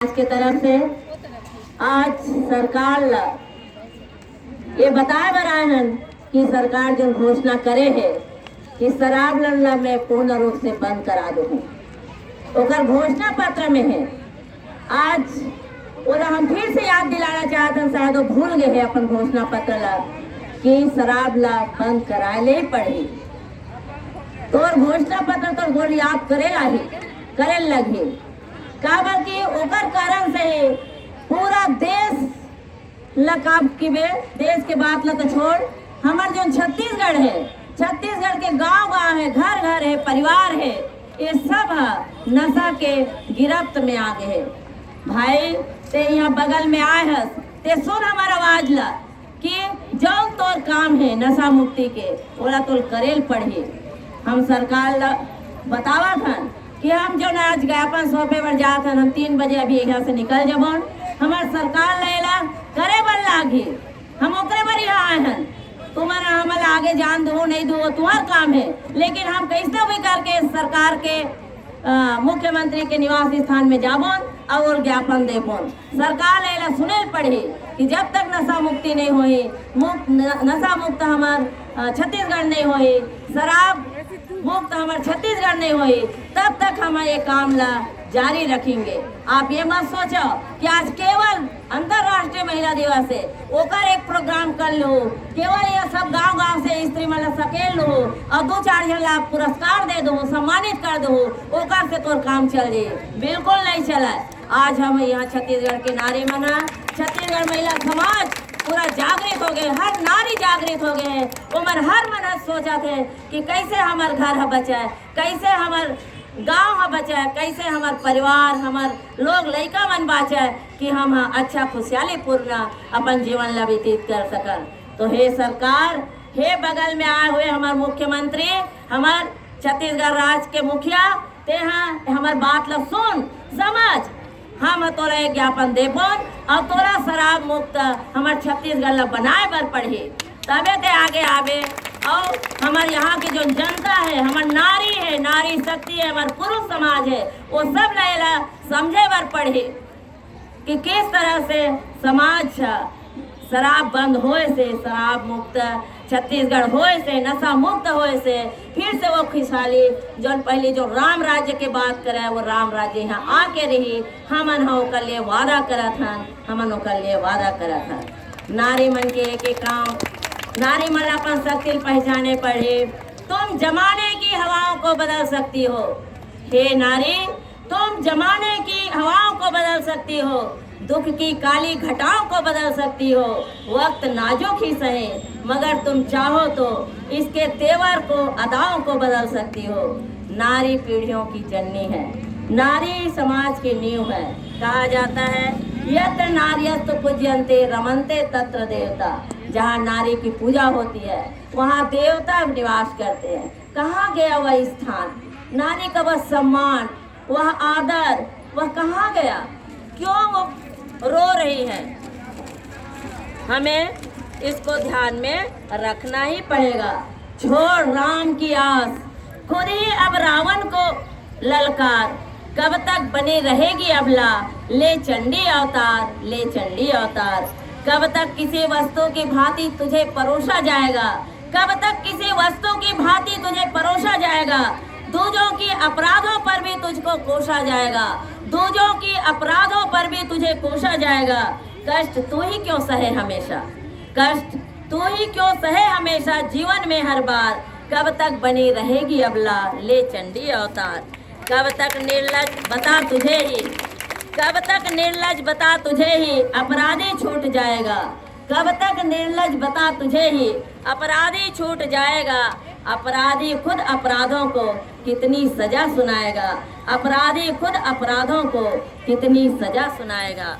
आज के तरफ से आज सरकार ये बताए बरानन कि सरकार जो घोषणा करे है कि शराब लड़ना में पूर्ण रूप से बंद करा दो ओकर घोषणा पत्र में है। आज और हम फिर से याद दिलाना चाहते हैं, शायद वो भूल गए हैं अपन घोषणा पत्र ला कि शराब ला बंद कराए ले पड़ी। तो और घोषणा पत्र तो गोल याद करे लगे काबर की ओकर कारण से पूरा देश लकाब की देश के बात ला तो छोड़ हमार जो छत्तीसगढ़ है, छत्तीसगढ़ के गांव है, घर घर है, परिवार है, ये सब नशा के गिरफ्त में आ गए। भाई ते यहाँ बगल में आए है ते सुन हमारा आवाज ला कि जौन तोर काम है नशा मुक्ति के ओला तोर करेल पढ़े। हम सरकार ला बतावा था कि हम जो ना आज ज्ञापन सौंपे पर जात हन, हम 3 बजे अभी यहाँ से निकल जबन। हमार सरकार लेला करे बन लागी, हम ओकरे पर यहाँ आए हैं। तुम्हारा हमारे आगे जान दो नहीं दो तुम्हारा काम है, लेकिन हम कैसे भी करके सरकार के मुख्यमंत्री के निवास स्थान में जाबन और ज्ञापन देबन। सरकार लेला सुने पड़े कि जब तक नशा मुक्ति नहीं हुई, नशा मुक्त हमार छत्तीसगढ़ नहीं हुई, शराब मुक्त हमारे छत्तीसगढ़ नहीं हुई, तब तक हम ये काम ला जारी रखेंगे। आप ये मत सोचो कि आज केवल अंतर्राष्ट्रीय महिला दिवस है ओकर एक प्रोग्राम कर लो, केवल ये सब गांव से स्त्री महिला सकेल लो और 2-4 जन ला पुरस्कार दे दो, सम्मानित कर दो, ओकर से तोर काम चल जाए। बिल्कुल नहीं चला। आज हम यहाँ छत्तीसगढ़ के नारी मना, छत्तीसगढ़ महिला समाज पूरा जागृत हो गए, हर नारी जागृत हो गए हैं। उमर हर मन सोचा थे कि कैसे हमार घर बचाए, कैसे हमार गांव बचाए, कैसे हमार परिवार, हमार लोग लड़का मन बचाए कि हम अच्छा खुशहाली पूर्ण अपन जीवन ला व्यतीत कर सकन। तो हे सरकार, हे बगल में आए हुए हमार मुख्यमंत्री, हमार छत्तीसगढ़ राज्य के मुखिया, ते हमार बात ला सुन समझ, हम तोरा एक ज्ञापन देबन और तोरा शराब मुक्त हमार छत्तीसगढ़ ला बनाए बर पड़े, तबे ते आगे आवे। और हमारे यहाँ की जो जनता है, हमार नारी है, नारी शक्ति है, हमार पुरुष समाज है, वो सब ला समझे बर पड़े कि किस तरह से समाज शराब बंद होए से, शराब मुक्त छत्तीसगढ़ होए से, नशा मुक्त होए से फिर से वो खुशहाली जो पहले जो राम राज्य के बात करे वो राम राज्य यहाँ आके रही। हमन ओकर लिए वादा करा था, हमन ओकर लिए वादा करा था। नारी मन के एक काम, नारी मन अपन शक्ति पहचाने पड़े। तुम जमाने की हवाओं को बदल सकती हो, हे नारी, तुम जमाने की हवाओं को बदल सकती हो, दुख की काली घटाओं को बदल सकती हो। वक्त नाजुक ही सहे मगर तुम चाहो तो इसके तेवर को, अदाओं को बदल सकती हो। नारी पीढ़ियों की जननी है, नारी समाज की नींव है। कहा जाता है यत्र नार्यस्तु पूज्यन्ते रमन्ते तत्र देवता। जहाँ नारी की पूजा होती है वहाँ देवता निवास करते हैं। कहाँ गया वह स्थान, नारी का वह सम्मान, वह आदर, वह कहाँ गया? क्यों वो रो रही है? हमें इसको ध्यान में रखना ही पड़ेगा। छोड़ राम की आस, खुद ही अब रावण को ललकार, कब तक बनी रहेगी अबला, ले चंडी अवतार, ले चंडी अवतार। कब तक किसी वस्तु की भांति तुझे परोसा जाएगा, कब तक किसी वस्तु की भांति तुझे परोसा जाएगा। दूजों की अपराधों पर भी तुझको कोसा जाएगा, दूजों की अपराधों पर भी तुझे कोसा जाएगा। कष्ट तू ही क्यों सहे हमेशा, कष्ट तू ही क्यों सहे हमेशा जीवन में हर बार। कब तक बनी रहेगी अबला, ले चंडी अवतार। कब तक निर्लज बता तुझे ही, कब तक निर्लज बता तुझे ही अपराधी छूट जाएगा। कब तक निर्लज बता तुझे ही अपराधी छूट जाएगा। अपराधी खुद अपराधों को कितनी सजा सुनाएगा, अपराधी खुद अपराधों को कितनी सजा सुनाएगा।